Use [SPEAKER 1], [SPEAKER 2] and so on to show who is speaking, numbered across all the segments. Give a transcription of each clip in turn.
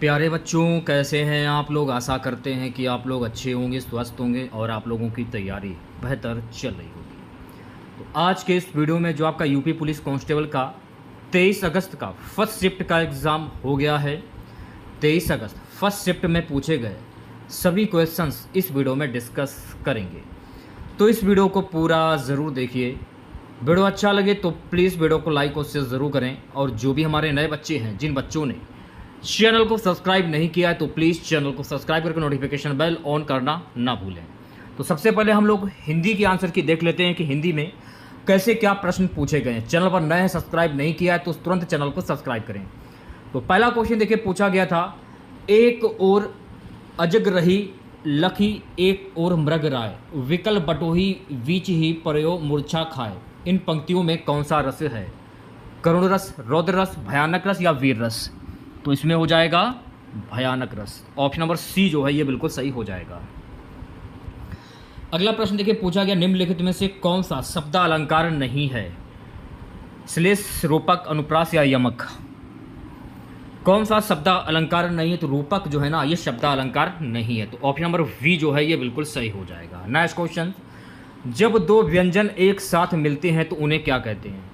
[SPEAKER 1] प्यारे बच्चों, कैसे हैं आप लोग। आशा करते हैं कि आप लोग अच्छे होंगे, स्वस्थ होंगे और आप लोगों की तैयारी बेहतर चल रही होगी। तो आज के इस वीडियो में जो आपका यूपी पुलिस कांस्टेबल का 23 अगस्त का फर्स्ट शिफ्ट का एग्ज़ाम हो गया है। 23 अगस्त फर्स्ट शिफ्ट में पूछे गए सभी क्वेश्चंस इस वीडियो में डिस्कस करेंगे, तो इस वीडियो को पूरा ज़रूर देखिए। वीडियो अच्छा लगे तो प्लीज़ वीडियो को लाइक और शेयर ज़रूर करें, और जो भी हमारे नए बच्चे हैं, जिन बच्चों ने चैनल को सब्सक्राइब नहीं किया है, तो प्लीज़ चैनल को सब्सक्राइब करके नोटिफिकेशन बेल ऑन करना ना भूलें। तो सबसे पहले हम लोग हिंदी के आंसर की देख लेते हैं कि हिंदी में कैसे क्या प्रश्न पूछे गए हैं। चैनल पर नए हैं, सब्सक्राइब नहीं किया है तो तुरंत चैनल को सब्सक्राइब करें। तो पहला क्वेश्चन देखिए, पूछा गया था, एक और अजग रही लखी एक और मृग राय, विकल बटोही बीच ही पर्यो मूर्छा खाए। इन पंक्तियों में कौन सा रस है? करुण रस, रौद्र रस, भयानक रस या वीर रस? तो इसमें हो जाएगा भयानक रस। ऑप्शन नंबर सी जो है ये बिल्कुल सही हो जाएगा। अगला प्रश्न देखिए, पूछा गया, निम्नलिखित में से कौन सा शब्द अलंकार नहीं है? श्लेष, रूपक, अनुप्रास या यमक? कौन सा शब्द अलंकार नहीं है? तो रूपक जो है ना, ये शब्द अलंकार नहीं है। तो ऑप्शन नंबर वी जो है ये बिल्कुल सही हो जाएगा। नेक्स्ट क्वेश्चन, जब दो व्यंजन एक साथ मिलते हैं तो उन्हें क्या कहते हैं?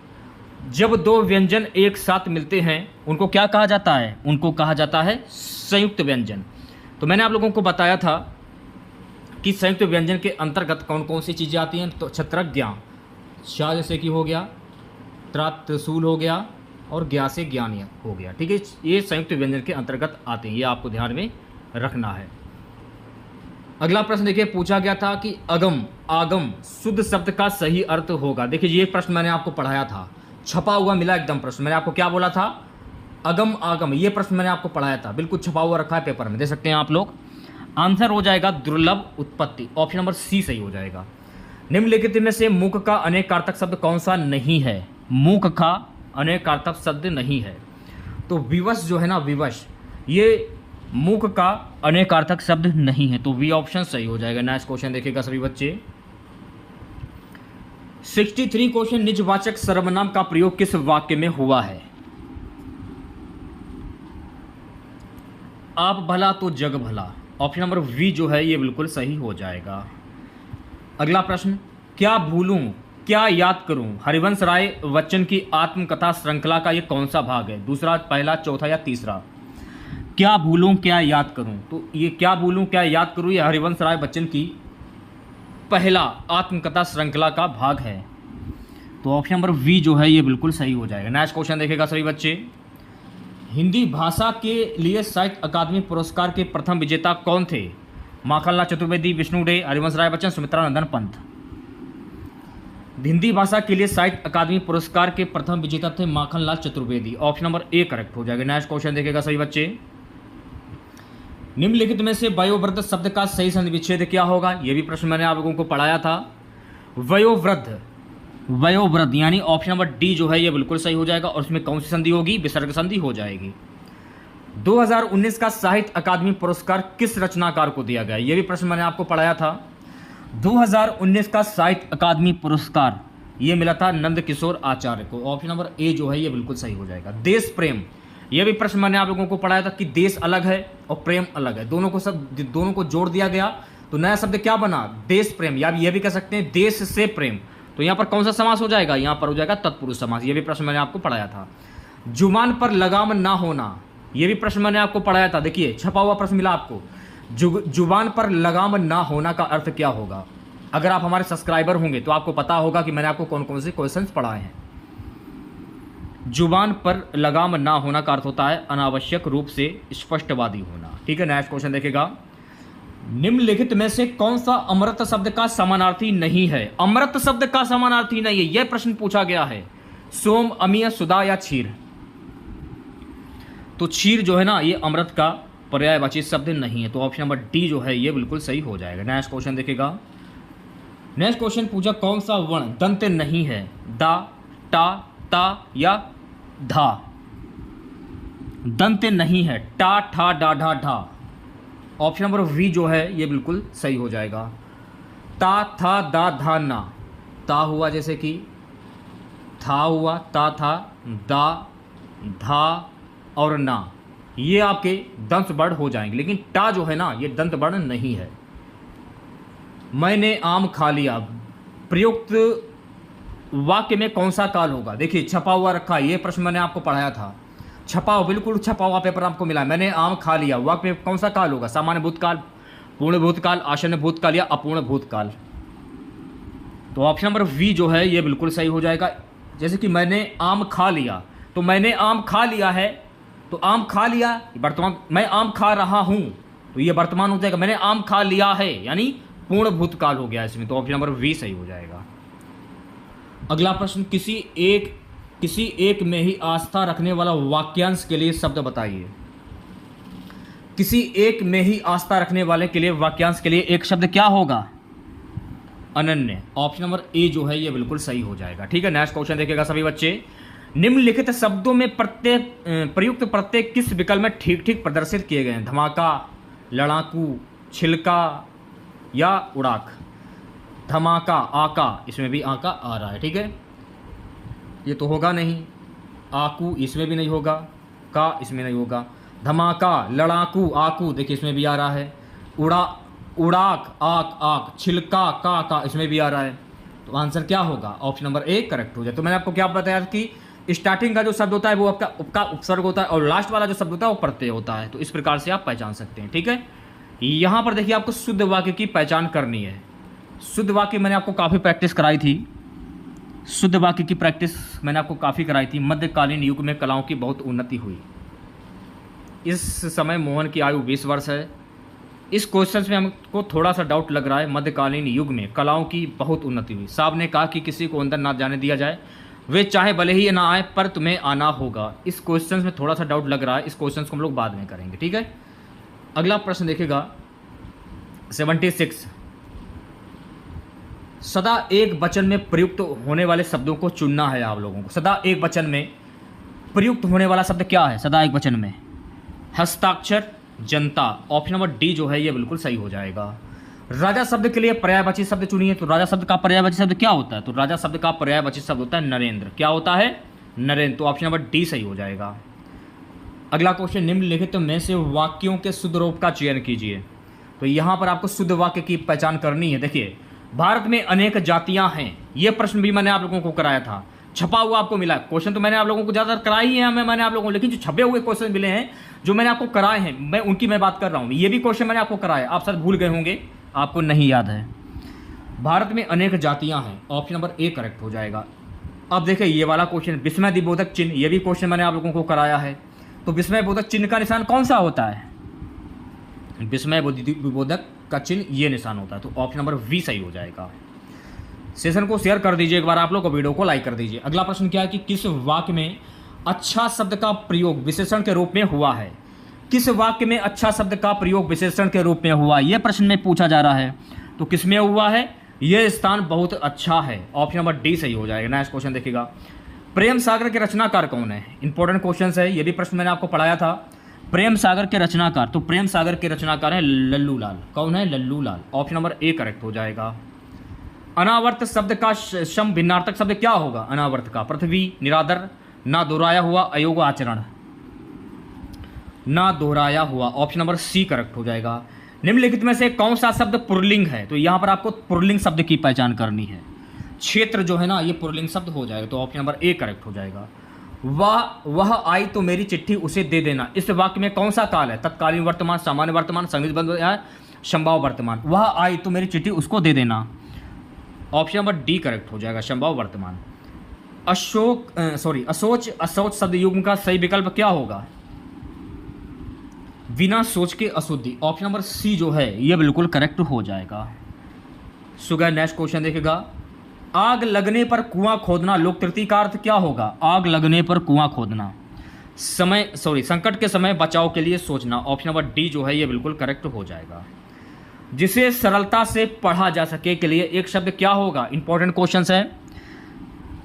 [SPEAKER 1] जब दो व्यंजन एक साथ मिलते हैं उनको क्या कहा जाता है? उनको कहा जाता है संयुक्त व्यंजन। तो मैंने आप लोगों को बताया था कि संयुक्त व्यंजन के अंतर्गत कौन कौन सी चीज़ें आती हैं। तो छत्रक ज्ञा, शाह जैसे कि हो गया, त्रात त्रिशूल हो गया, और ज्ञा से ज्ञान हो गया। ठीक है, ये संयुक्त व्यंजन के अंतर्गत आते हैं, ये आपको ध्यान में रखना है। अगला प्रश्न देखिए, पूछा गया था कि अगम आगम शुद्ध शब्द का सही अर्थ होगा। देखिए ये प्रश्न मैंने आपको पढ़ाया था, छपा हुआ मिला एकदम प्रश्न। मैंने आपको क्या बोला था? अगम आगम, ये प्रश्न मैंने आपको पढ़ाया था, बिल्कुल छपा हुआ रखा है पेपर में, दे सकते हैं आप लोग। आंसर हो जाएगा दुर्लभ उत्पत्ति। ऑप्शन नंबर सी सही हो जाएगा। निम्नलिखित में से मूक का अनेकार्थक शब्द कौन सा नहीं है? मूक का अनेकार्थक शब्द नहीं है। तो विवश जो है ना, विवश, ये मूक का अनेकार्थक शब्द नहीं है। तो वी ऑप्शन सही हो जाएगा। नेक्स्ट क्वेश्चन देखिएगा सभी बच्चे, 63 क्वेश्चन, निजवाचक सर्वनाम का प्रयोग किस वाक्य में हुआ है? आप भला तो जग भला। ऑप्शन नंबर वी जो है ये बिल्कुल सही हो जाएगा। अगला प्रश्न, क्या भूलूं क्या याद करूं, हरिवंश राय बच्चन की आत्मकथा श्रृंखला का ये कौन सा भाग है? दूसरा, पहला, चौथा या तीसरा? क्या भूलूं क्या याद करूं, तो ये क्या भूलूं क्या याद करूं ये हरिवंश राय बच्चन की पहला आत्मकथा श्रृंखला का भाग है। तो ऑप्शन नंबर वी जो है ये बिल्कुल सही हो जाएगा। नेक्स्ट क्वेश्चन देखेगा सभी बच्चे, हिंदी भाषा के लिए साहित्य अकादमी पुरस्कार के प्रथम विजेता कौन थे? माखनलाल चतुर्वेदी, विष्णु डे, हरिवंश राय बच्चन, सुमित्रा नंदन पंत। हिंदी भाषा के लिए साहित्य अकादमी पुरस्कार के प्रथम विजेता थे Makhanlal Chaturvedi. Option number A correct हो जाएगा। नेक्स्ट क्वेश्चन देखेगा सभी बच्चे, निम्नलिखित में से वयोवृद्ध शब्द का सही संधि विच्छेद क्या होगा? यह भी प्रश्न मैंने आप लोगों को पढ़ाया था। वयोवृद्ध, वयोवृद्ध यानी ऑप्शन नंबर डी जो है ये बिल्कुल सही हो जाएगा। और उसमें कौन सी संधि होगी? विसर्ग संधि हो जाएगी। 2019 का साहित्य अकादमी पुरस्कार किस रचनाकार को दिया गया? यह भी प्रश्न मैंने आपको पढ़ाया था। 2019 का साहित्य अकादमी पुरस्कार ये मिला था नंद किशोर आचार्य को। ऑप्शन नंबर ए जो है ये बिल्कुल सही हो जाएगा। देश प्रेम, यह भी प्रश्न मैंने आप लोगों को पढ़ाया था कि देश अलग है और प्रेम अलग है, दोनों को जोड़ दिया गया तो नया शब्द क्या बना? देश प्रेम, या यह भी कह सकते हैं देश से प्रेम। तो यहाँ पर कौन सा समास हो जाएगा? यहाँ पर हो जाएगा तत्पुरुष समास। यह भी प्रश्न मैंने आपको पढ़ाया था। जुबान पर लगाम ना होना, यह भी प्रश्न मैंने आपको पढ़ाया था। देखिए छपा हुआ प्रश्न मिला आपको, जुबान पर लगाम ना होना का अर्थ क्या होगा? अगर आप हमारे सब्सक्राइबर होंगे तो आपको पता होगा कि मैंने आपको कौन कौन से क्वेश्चंस पढ़ाए हैं। जुबान पर लगाम ना होना का अर्थ होता है अनावश्यक रूप से स्पष्टवादी होना। ठीक है, नेक्स्ट क्वेश्चन देखेगा, निम्नलिखित में से कौन सा अमृत शब्द का समानार्थी नहीं है? अमृत शब्द का समानार्थी नहीं है, यह प्रश्न पूछा गया है। सोम, अमीय, सुधा या क्षीर? तो क्षीर जो है ना ये अमृत का पर्यायवाची शब्द नहीं है। तो ऑप्शन नंबर डी जो है ये बिल्कुल सही हो जाएगा। नेक्स्ट क्वेश्चन देखेगा, नेक्स्ट क्वेश्चन पूछा कौन सा वर्ण दंत नहीं है? दा, टा, ता या धा? दंत नहीं है, टा, ठा, डा, ढा, ढा। ऑप्शन नंबर वी जो है ये बिल्कुल सही हो जाएगा। ता, था, दा, धा, ना। ता हुआ जैसे कि था हुआ, ता था, दा, धा और ना। ये आपके दंत वर्ण हो जाएंगे, लेकिन टा जो है ना ये दंत वर्ण नहीं है। मैंने आम खा लिया, प्रयुक्त वाक्य में कौन सा काल होगा? देखिए छपा हुआ रखा है, ये प्रश्न मैंने आपको पढ़ाया था, छपा हुआ, बिल्कुल छपा हुआ पेपर आपको मिला है। मैंने आम खा लिया, वाक्य में कौन सा काल होगा? सामान्य भूतकाल, पूर्ण भूतकाल, आसन्न भूतकाल या अपूर्ण भूतकाल? तो ऑप्शन नंबर वी जो है ये बिल्कुल सही हो जाएगा। जैसे कि मैंने आम खा लिया, तो मैंने आम खा लिया है, तो आम खा लिया वर्तमान, मैं आम खा रहा हूं तो ये वर्तमान हो जाएगा। मैंने आम खा लिया है यानी पूर्ण भूतकाल हो गया इसमें, तो ऑप्शन नंबर वी सही हो जाएगा। अगला प्रश्न, किसी एक में ही आस्था रखने वाला वाक्यांश के लिए शब्द बताइए। किसी एक में ही आस्था रखने वाले के लिए वाक्यांश के लिए एक शब्द क्या होगा? अनन्य। ऑप्शन नंबर ए जो है ये बिल्कुल सही हो जाएगा। ठीक है, नेक्स्ट क्वेश्चन देखिएगा सभी बच्चे। निम्नलिखित शब्दों में प्रयुक्त प्रत्येक किस विकल्प में ठीक ठीक प्रदर्शित किए गए हैं? धमाका, लड़ाकू, छिलका या उड़ाक? धमाका, आका, इसमें भी आका आ रहा है। ठीक है, ये तो होगा नहीं। आकू इसमें भी नहीं होगा, का इसमें नहीं होगा। धमाका, लड़ाकू, आकू देखिए इसमें भी आ रहा है। उड़ाक, आक, आक, छिलका, का इसमें भी आ रहा है। तो आंसर क्या होगा? ऑप्शन नंबर ए करेक्ट हो जाए। तो मैंने आपको क्या बताया कि स्टार्टिंग का जो शब्द होता है वो आपका उपसर्ग होता है और लास्ट वाला जो शब्द होता है वो प्रत्यय होता है। तो इस प्रकार से आप पहचान सकते हैं। ठीक है, यहाँ पर देखिए आपको शुद्ध वाक्य की पहचान करनी है। शुद्ध वाक्य मैंने आपको काफ़ी प्रैक्टिस कराई थी, शुद्ध वाक्य की प्रैक्टिस मैंने आपको काफ़ी कराई थी। मध्यकालीन युग में कलाओं की बहुत उन्नति हुई। इस समय मोहन की आयु 20 वर्ष है। इस क्वेश्चन में हमको थोड़ा सा डाउट लग रहा है। मध्यकालीन युग में कलाओं की बहुत उन्नति हुई। साहब ने कहा कि किसी को अंदर ना जाने दिया जाए, वे चाहे भले ही ना आए पर तुम्हें आना होगा। इस क्वेश्चन में थोड़ा सा डाउट लग रहा है, इस क्वेश्चन को हम लोग बाद में करेंगे। ठीक है, अगला प्रश्न देखिएगा 76। सदा एक वचन में प्रयुक्त होने वाले शब्दों को चुनना है आप लोगों को। सदा एक वचन में प्रयुक्त होने वाला शब्द क्या है? सदा एक वचन में हस्ताक्षर, जनता। ऑप्शन नंबर डी जो है ये बिल्कुल सही हो जाएगा। राजा शब्द के लिए पर्यायवाची शब्द चुनिए। तो राजा शब्द का पर्यायवाची शब्द क्या होता है? तो राजा शब्द का पर्यायवाची शब्द होता है नरेंद्र। क्या होता है? नरेंद्र। तो ऑप्शन नंबर डी सही हो जाएगा। अगला क्वेश्चन, निम्नलिखित में से वाक्यों के शुद्ध रूप का चयन कीजिए। तो यहाँ पर आपको शुद्ध वाक्य की पहचान करनी है। देखिए, भारत में अनेक जातियां हैं, ये प्रश्न भी मैंने आप लोगों को कराया था, छपा हुआ आपको मिला। क्वेश्चन तो मैंने आप लोगों को ज़्यादातर कराई ही है मैंने आप लोगों को, लेकिन जो छपे हुए क्वेश्चन मिले हैं जो मैंने आपको कराए हैं मैं उनकी बात कर रहा हूँ। ये भी क्वेश्चन मैंने आपको कराया, आप शायद भूल गए होंगे, आपको नहीं याद है। भारत में अनेक जातियां हैं, ऑप्शन नंबर ए करेक्ट हो जाएगा। अब देखिए ये वाला क्वेश्चन, विस्मय बोधक चिन्ह, ये भी क्वेश्चन मैंने आप लोगों को कराया है। तो विस्मय बोधक चिन्ह का निशान कौन सा होता है? विस्मय बोधक का चिन्ह ये निशान होता है। तो ऑप्शन नंबर वी सही हो जाएगा। सेशन को शेयर कर दीजिए एक बार आप लोग, वीडियो को लाइक कर दीजिए। अगला प्रश्न क्या है कि किस वाक्य में अच्छा शब्द का प्रयोग विशेषण के रूप में हुआ है? किस वाक्य में अच्छा शब्द का प्रयोग विशेषण के रूप में हुआ, यह प्रश्न में पूछा जा रहा है। तो किसमें हुआ है? यह स्थान बहुत अच्छा है। ऑप्शन नंबर डी सही हो जाएगा। नेक्स्ट क्वेश्चन देखिएगा, प्रेम सागर के रचनाकार कौन है? इंपॉर्टेंट क्वेश्चन है, यह भी प्रश्न मैंने आपको पढ़ाया था। प्रेम सागर के रचनाकार, तो प्रेम सागर के रचनाकार है लल्लू लाल। कौन है? लल्लू लाल। ऑप्शन नंबर ए करेक्ट हो जाएगा। अनावर्त शब्द का सम भिन्नार्थक शब्द क्या होगा? अनावर्त का पृथ्वी, निरादर, ना दोहराया हुआ, अयोग्य आचरण। ना दोहराया हुआ, ऑप्शन नंबर सी करेक्ट हो जाएगा। निम्नलिखित में से कौन सा शब्द पुल्लिंग है? तो यहां पर आपको पुल्लिंग शब्द की पहचान करनी है। क्षेत्र जो है ना ये पुल्लिंग शब्द हो जाएगा। तो ऑप्शन नंबर ए करेक्ट हो जाएगा। वह आई तो मेरी चिट्ठी उसे दे देना, इस वाक्य में कौन सा काल है? तत्कालीन वर्तमान, सामान्य वर्तमान, संदिग्ध या संभाव्य वर्तमान? वह आई तो मेरी चिट्ठी उसको दे देना, ऑप्शन नंबर डी करेक्ट हो जाएगा, संभाव्य वर्तमान। असोच शब्द युग्म का सही विकल्प क्या होगा? बिना सोच के अशुद्धि। ऑप्शन नंबर सी जो है ये बिल्कुल करेक्ट हो जाएगा। सुगर नेक्स्ट क्वेश्चन देखेगा, आग लगने पर कुआं खोदना, लोक तृतीय का अर्थ क्या होगा? आग लगने पर कुआं खोदना, संकट के समय बचाव के लिए सोचना। ऑप्शन नंबर डी जो है ये बिल्कुल करेक्ट हो जाएगा। जिसे सरलता से पढ़ा जा सके के लिए एक शब्द क्या होगा? इंपॉर्टेंट क्वेश्चन है,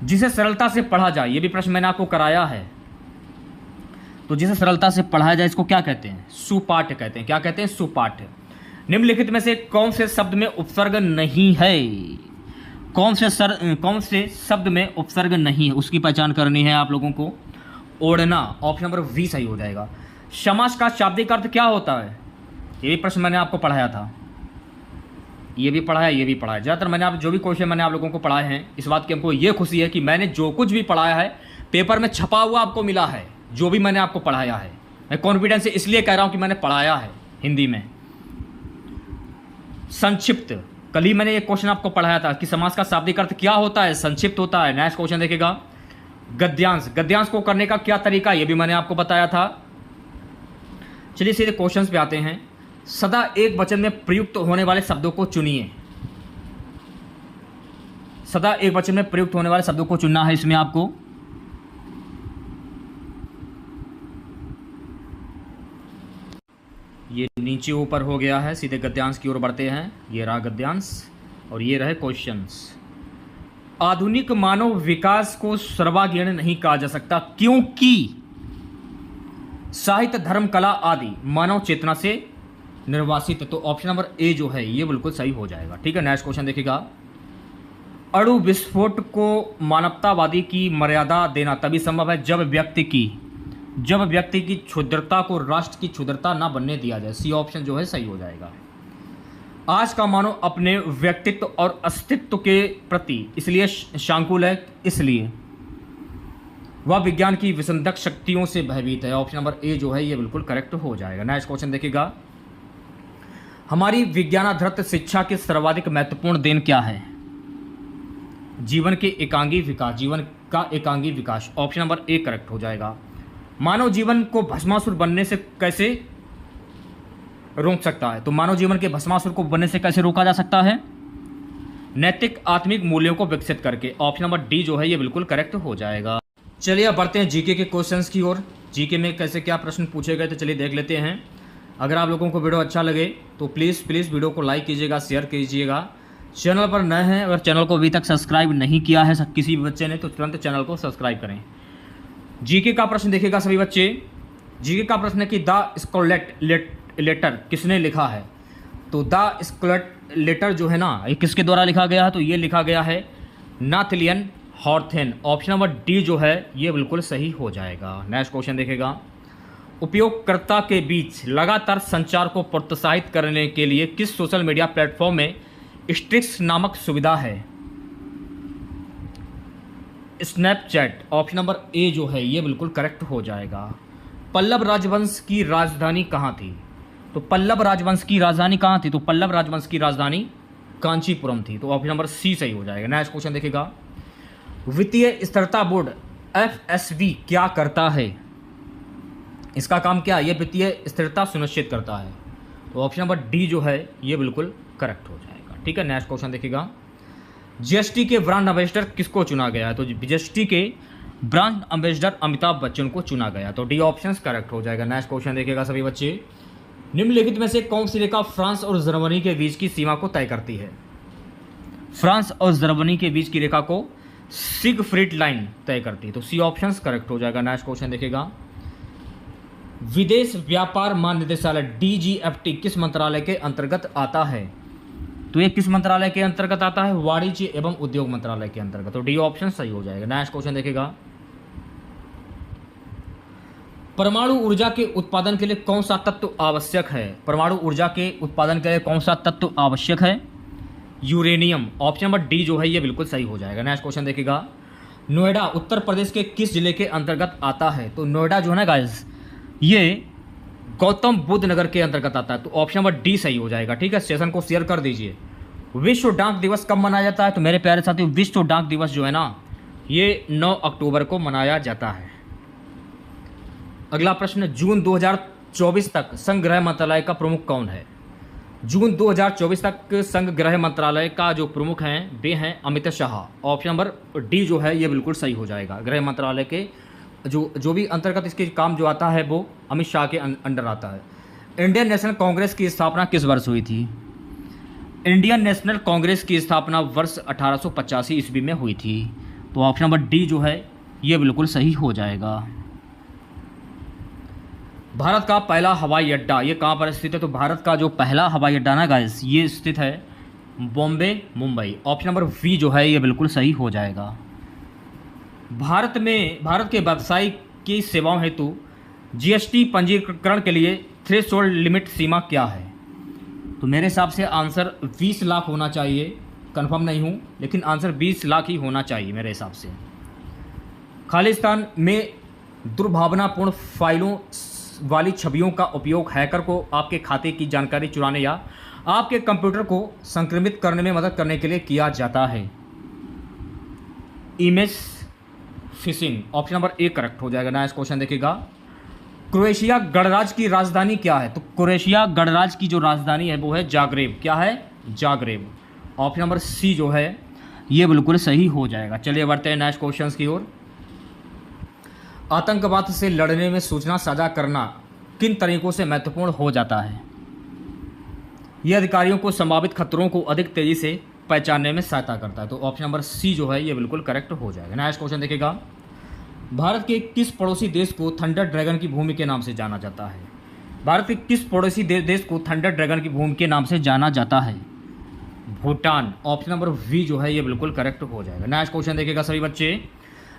[SPEAKER 1] जिसे सरलता से पढ़ा जाए, ये भी प्रश्न मैंने आपको कराया है। तो जिसे सरलता से पढ़ाया जाए इसको क्या कहते हैं? सुपाठ्य कहते हैं। क्या कहते हैं? सुपाठ्य। निम्नलिखित में से कौन से शब्द में उपसर्ग नहीं है? कौन से शब्द में उपसर्ग नहीं है उसकी पहचान करनी है आप लोगों को। ओढ़ना, ऑप्शन नंबर वी सही हो जाएगा। समास का शाब्दिक अर्थ क्या होता है? ये भी प्रश्न मैंने आपको पढ़ाया था, ये भी पढ़ा है, ये भी पढ़ा है। ज़्यादातर मैंने आप जो भी क्वेश्चन मैंने आप लोगों को पढ़ाए हैं, इस बात की हमको ये खुशी है कि मैंने जो कुछ भी पढ़ाया है पेपर में छपा हुआ आपको मिला है, जो भी मैंने आपको पढ़ाया है। मैं कॉन्फिडेंस से इसलिए कह रहा हूँ कि मैंने पढ़ाया है हिंदी में। संक्षिप्त, कल ही मैंने एक क्वेश्चन आपको पढ़ाया था कि समास का शाब्दिक अर्थ क्या होता है, संक्षिप्त होता है। नेक्स्ट क्वेश्चन देखिएगा, गद्यांश, गद्यांश को करने का क्या तरीका, ये भी मैंने आपको बताया था। चलिए सीधे क्वेश्चंस पे आते हैं। सदा एक वचन में प्रयुक्त होने वाले शब्दों को चुनिए। सदा एक वचन में प्रयुक्त होने वाले शब्दों को चुनना है इसमें आपको। ये नीचे ऊपर हो गया है, सीधे गद्यांश की ओर बढ़ते हैं। ये रहा गद्यांश और ये रहे क्वेश्चंस। आधुनिक मानव विकास को सर्वांगीण नहीं कहा जा सकता क्योंकि साहित्य, धर्म, कला आदि मानव चेतना से निर्वासित। तो ऑप्शन नंबर ए जो है ये बिल्कुल सही हो जाएगा। ठीक है, नेक्स्ट क्वेश्चन देखिएगा। अणु विस्फोट को मानवतावादी की मर्यादा देना तभी संभव है जब व्यक्ति की क्षुद्रता को राष्ट्र की क्षुद्रता ना बनने दिया जाए। सी ऑप्शन जो है सही हो जाएगा। आज का मानव अपने व्यक्तित्व और अस्तित्व के प्रति इसलिए शांकुल है, इसलिए वह विज्ञान की विसंधक शक्तियों से भयभीत है। ऑप्शन नंबर ए जो है ये बिल्कुल करेक्ट हो जाएगा। नेक्स्ट क्वेश्चन देखिएगा, हमारी विज्ञानाधृत शिक्षा की सर्वाधिक महत्वपूर्ण देन क्या है? जीवन के एकांगी विकास, जीवन का एकांगी विकास। ऑप्शन नंबर ए करेक्ट हो जाएगा। मानव जीवन को भस्मासुर बनने से कैसे रोक सकता है? तो मानव जीवन के भस्मासुर को बनने से कैसे रोका जा सकता है? नैतिक आत्मिक मूल्यों को विकसित करके। ऑप्शन नंबर डी जो है ये बिल्कुल करेक्ट हो जाएगा। चलिए अब बढ़ते हैं जीके के क्वेश्चंस की ओर। जीके में कैसे क्या प्रश्न पूछे गए तो चलिए देख लेते हैं। अगर आप लोगों को वीडियो अच्छा लगे तो प्लीज़ वीडियो को लाइक कीजिएगा, शेयर कीजिएगा। चैनल पर नए हैं, अगर चैनल को अभी तक सब्सक्राइब नहीं किया है किसी भी बच्चे ने तो तुरंत चैनल को सब्सक्राइब करें। जीके का प्रश्न देखिएगा सभी बच्चे। जीके का प्रश्न है कि द स्कारलेट लेटर किसने लिखा है? तो द स्कारलेट लेटर जो है ना, ये किसके द्वारा लिखा गया है? तो ये लिखा गया है नाथलियन हॉर्थेन। ऑप्शन नंबर डी जो है ये बिल्कुल सही हो जाएगा। नेक्स्ट क्वेश्चन देखेगा, उपयोगकर्ता के बीच लगातार संचार को प्रोत्साहित करने के लिए किस सोशल मीडिया प्लेटफॉर्म में स्ट्रिक्स नामक सुविधा है? स्नैपचैट। ऑप्शन नंबर ए जो है ये बिल्कुल करेक्ट हो जाएगा। पल्लव राजवंश की राजधानी कहाँ थी? तो पल्लव राजवंश की राजधानी कहाँ थी? तो पल्लव राजवंश की राजधानी कांचीपुरम थी। तो ऑप्शन नंबर सी सही हो जाएगा। नेक्स्ट क्वेश्चन देखिएगा, वित्तीय स्थिरता बोर्ड FSB क्या करता है? इसका काम क्या है? ये वित्तीय स्थिरता सुनिश्चित करता है। तो ऑप्शन नंबर डी जो है ये बिल्कुल करेक्ट हो जाएगा। ठीक है, नेक्स्ट क्वेश्चन देखिएगा, जीएसटी के ब्रांड एम्बेसडर किसको चुना गया है? तो जीएसटी के ब्रांड एम्बेसडर अमिताभ बच्चन को चुना गया। तो डी ऑप्शन करेक्ट हो जाएगा। नेक्स्ट क्वेश्चन देखिएगा सभी बच्चे, निम्नलिखित में से कौन सी रेखा फ्रांस और जर्मनी के बीच की सीमा को तय करती है? फ्रांस और जर्मनी के बीच की रेखा को सिगफ्रीड लाइन तय करती है। तो सी ऑप्शन करेक्ट हो जाएगा। नेक्स्ट क्वेश्चन देखिएगा, विदेश व्यापार महानिदेशालय DGFT किस मंत्रालय के अंतर्गत आता है? तो ये किस मंत्रालय के अंतर्गत आता है? वाणिज्य एवं उद्योग मंत्रालय के अंतर्गत। तो डी ऑप्शन सही हो जाएगा। नेक्स्ट क्वेश्चन देखिएगा, परमाणु ऊर्जा के उत्पादन के लिए कौन सा तत्व आवश्यक है? परमाणु ऊर्जा के उत्पादन के लिए कौन सा तत्व आवश्यक है? यूरेनियम। ऑप्शन नंबर डी जो है ये बिल्कुल सही हो जाएगा। नेक्स्ट क्वेश्चन देखिएगा, नोएडा उत्तर प्रदेश के किस जिले के अंतर्गत आता है? तो नोएडा जो है ना गाइस ये गौतम बुद्ध नगर के अंतर्गत आता है। तो ऑप्शन नंबर डी सही हो जाएगा। ठीक है, सेशन को शेयर कर दीजिए। विश्व डाक दिवस कब मनाया जाता है? तो मेरे प्यारे साथियों, विश्व डाक दिवस जो है ना ये 9 अक्टूबर को मनाया जाता है। अगला प्रश्न, जून 2024 तक संघ गृह मंत्रालय का प्रमुख कौन है? जून 2024 तक संघ गृह मंत्रालय का जो प्रमुख हैं वे हैं Amit Shah. Option number D जो है ये बिल्कुल सही हो जाएगा। गृह मंत्रालय के जो भी अंतर्गत इसके काम जो आता है वो अमित शाह के अंडर आता है। इंडियन नेशनल कांग्रेस की स्थापना किस वर्ष हुई थी? इंडियन नेशनल कांग्रेस की स्थापना वर्ष 1885 ईस्वी में हुई थी। तो ऑप्शन नंबर डी जो है ये बिल्कुल सही हो जाएगा। भारत का पहला हवाई अड्डा ये कहाँ पर स्थित है? तो भारत का जो पहला हवाई अड्डा ना गाइस ये स्थित है Bombay Mumbai. Option number B जो है ये बिल्कुल सही हो जाएगा। भारत के व्यवसाय की सेवाओं हेतु जीएसटी पंजीकरण के लिए थ्रेशोल्ड लिमिट सीमा क्या है? तो मेरे हिसाब से आंसर 20 लाख होना चाहिए, कंफर्म नहीं हूँ, लेकिन आंसर 20 लाख ही होना चाहिए मेरे हिसाब से। खालिस्तान में दुर्भावनापूर्ण फाइलों वाली छवियों का उपयोग हैकर को आपके खाते की जानकारी चुराने या आपके कंप्यूटर को संक्रमित करने में मदद करने के लिए किया जाता है। Image fishing, option number A correct हो जाएगा। नेक्स्ट क्वेश्चन देखिएगा, क्रोएशिया गणराज्य की राजधानी क्या है? तो क्रोएशिया गणराज्य की जो राजधानी है वो है जाग्रेब। क्या है? जाग्रेब। ऑप्शन नंबर सी जो है ये बिल्कुल सही हो जाएगा। चलिए बढ़ते हैं नेक्स्ट क्वेश्चन की ओर। आतंकवाद से लड़ने में सूचना साझा करना किन तरीकों से महत्वपूर्ण हो जाता है? यह अधिकारियों को संभावित खतरों को अधिक तेजी से पहचानने में सहायता करता है। तो ऑप्शन नंबर सी जो है ये बिल्कुल करेक्ट हो जाएगा। नेक्स्ट क्वेश्चन देखिएगा, भारत के किस पड़ोसी देश को थंडर ड्रैगन की भूमि के नाम से जाना जाता है? भारत के किस पड़ोसी देश को थंडर ड्रैगन की भूमि के नाम से जाना जाता है? भूटान। ऑप्शन नंबर वी जो है ये बिल्कुल करेक्ट हो जाएगा। नेक्स्ट क्वेश्चन देखिएगा सभी बच्चे,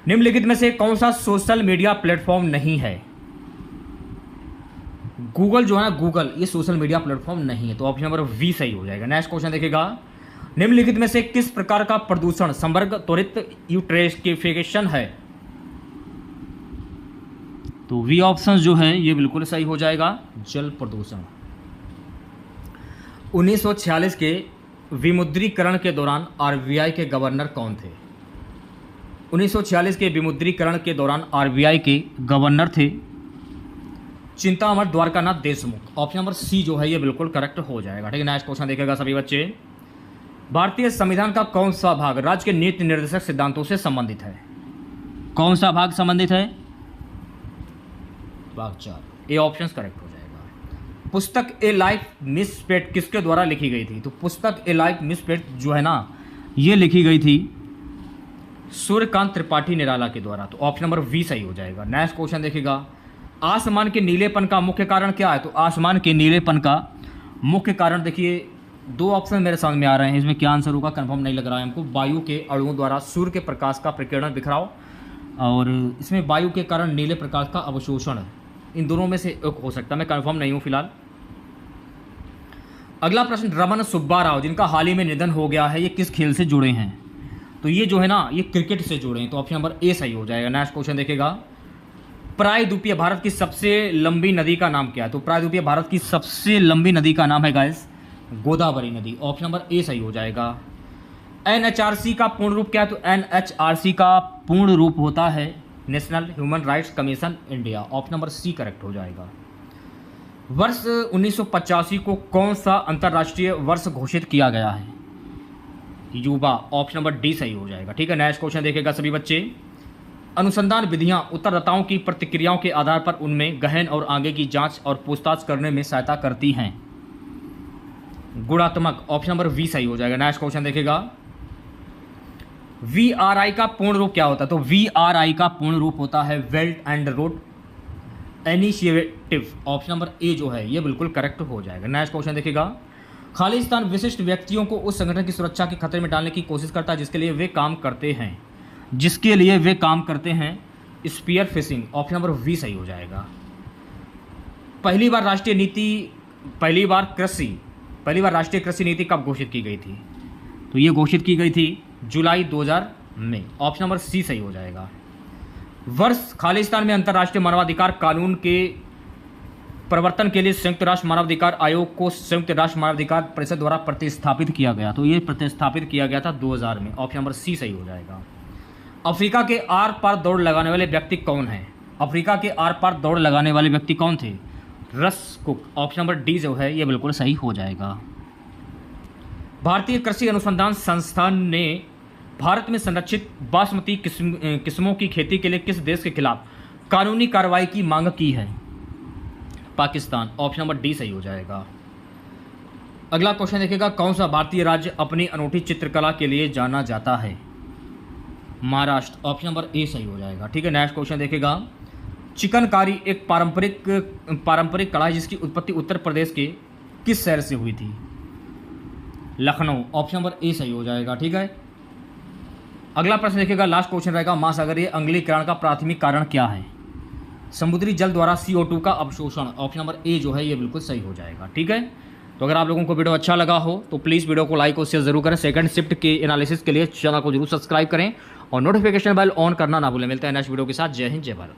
[SPEAKER 1] निम्नलिखित में से कौन सा सोशल मीडिया प्लेटफॉर्म नहीं है? गूगल जो है ना, गूगल ये सोशल मीडिया प्लेटफॉर्म नहीं है, तो ऑप्शन नंबर वी सही हो जाएगा। नेक्स्ट क्वेश्चन देखिएगा, निम्नलिखित में से किस प्रकार का प्रदूषण संवर्ग त्वरित यूट्रेस्टिफिकेशन है? तो वी ऑप्शन जो है ये बिल्कुल सही हो जाएगा, जल प्रदूषण। 1946 के विमुद्रीकरण के दौरान आरबीआई के गवर्नर कौन थे? 1946 के विमुद्रीकरण के दौरान आरबीआई के गवर्नर थे Chintaman Dwarkanath Deshmukh. Option number C जो है ये बिल्कुल करेक्ट हो जाएगा। ठीक है, नेक्स्ट क्वेश्चन देखिएगा सभी बच्चे, भारतीय संविधान का कौन सा भाग राज्य के नीति निर्देशक सिद्धांतों से संबंधित है? कौन सा भाग संबंधित है? भाग 4। ए ऑप्शन करेक्ट हो जाएगा। पुस्तक ए लाइफ मिसस्प्रेड किसके द्वारा लिखी गई थी? तो पुस्तक ए लाइफ मिसस्प्रेड जो है ना ये लिखी गई थी सूर्यकांत त्रिपाठी निराला के द्वारा। तो ऑप्शन नंबर वी सही हो जाएगा। नेक्स्ट क्वेश्चन देखिएगा, आसमान के नीलेपन का मुख्य कारण क्या है? तो आसमान के नीलेपन का मुख्य कारण देखिए, दो ऑप्शन मेरे सामने आ रहे हैं, इसमें क्या आंसर होगा कंफर्म नहीं लग रहा है हमको। वायु के अणुओं द्वारा सूर्य के प्रकाश का प्रकीर्णन बिखराव, और इसमें वायु के कारण नीले प्रकाश का अवशोषण, इन दोनों में से एक हो सकता है, मैं कंफर्म नहीं हूँ फिलहाल। अगला प्रश्न, रमन सुब्बा राव जिनका हाल ही में निधन हो गया है, ये किस खेल से जुड़े हैं? तो ये जो है ना ये क्रिकेट से जुड़े हैं, तो ऑप्शन नंबर ए सही हो जाएगा। नेक्स्ट क्वेश्चन देखिएगा, प्रायद्वीपीय भारत की सबसे लंबी नदी का नाम क्या है? तो प्रायद्वीपीय भारत की सबसे लंबी नदी का नाम है गाइस गोदावरी नदी। ऑप्शन नंबर ए सही हो जाएगा। एनएचआरसी का पूर्ण रूप क्या है? तो एनएचआरसी का पूर्ण रूप होता है national human rights commission India. Option number C correct हो जाएगा। वर्ष 1985 को कौन सा अंतर्राष्ट्रीय वर्ष घोषित किया गया है? युवा। ऑप्शन नंबर डी सही हो जाएगा। ठीक है, नेक्स्ट क्वेश्चन देखिएगा सभी बच्चे, अनुसंधान विधियां उत्तरदाताओं की प्रतिक्रियाओं के आधार पर उनमें गहन और आगे की जांच और पूछताछ करने में सहायता करती हैं। गुणात्मक। ऑप्शन नंबर वी सही हो जाएगा। नेक्स्ट क्वेश्चन देखिएगा, वीआरआई का पूर्ण रूप क्या होता है? तो वीआरआई का पूर्ण रूप होता है belt and road initiative. Option number A जो है ये बिल्कुल करेक्ट हो जाएगा। नेक्स्ट क्वेश्चन देखिएगा, खालिस्तान विशिष्ट व्यक्तियों को उस संगठन की सुरक्षा के खतरे में डालने की कोशिश करता है जिसके लिए वे काम करते हैं। Spear phishing. Option number B सही हो जाएगा। पहली बार राष्ट्रीय कृषि नीति कब घोषित की गई थी? तो ये घोषित की गई थी जुलाई 2000 में। ऑप्शन नंबर सी सही हो जाएगा। वर्ष खालिस्तान में अंतर्राष्ट्रीय मानवाधिकार कानून के प्रवर्तन के लिए संयुक्त राष्ट्र मानवाधिकार आयोग को संयुक्त राष्ट्र मानवाधिकार परिषद द्वारा प्रतिस्थापित किया गया। तो ये प्रतिस्थापित किया गया था 2000 में। ऑप्शन नंबर सी सही हो जाएगा। अफ्रीका के आर पार दौड़ लगाने वाले व्यक्ति कौन हैं? अफ्रीका के आर पार दौड़ लगाने वाले व्यक्ति कौन थे? रस कुक। ऑप्शन नंबर डी जो है ये बिल्कुल सही हो जाएगा। भारतीय कृषि अनुसंधान संस्थान ने भारत में संरक्षित बासमती किस्मों की खेती के लिए किस देश के खिलाफ कानूनी कार्रवाई की मांग की है? पाकिस्तान। ऑप्शन नंबर डी सही हो जाएगा। अगला क्वेश्चन देखिएगा, कौन सा भारतीय राज्य अपनी अनूठी चित्रकला के लिए जाना जाता है? महाराष्ट्र। ऑप्शन नंबर ए सही हो जाएगा। ठीक है, नेक्स्ट क्वेश्चन देखिएगा, चिकनकारी एक पारंपरिक कढ़ाई जिसकी उत्पत्ति उत्तर प्रदेश के किस शहर से हुई थी? लखनऊ। ऑप्शन नंबर ए सही हो जाएगा। ठीक है, अगला प्रश्न देखिएगा, लास्ट क्वेश्चन रहेगा, महासागरीय अम्लीकरण का प्राथमिक कारण क्या है? समुद्री जल द्वारा CO2 का अवशोषण, ऑप्शन नंबर ए जो है ये बिल्कुल सही हो जाएगा। ठीक है, तो अगर आप लोगों को वीडियो अच्छा लगा हो तो प्लीज़ वीडियो को लाइक और शेयर जरूर करें। सेकंड शिफ्ट के एनालिसिस के लिए चैनल को जरूर सब्सक्राइब करें और नोटिफिकेशन बेल ऑन करना ना भूलें। मिलते हैं नेक्स्ट वीडियो के साथ। जय हिंद, जय भारत।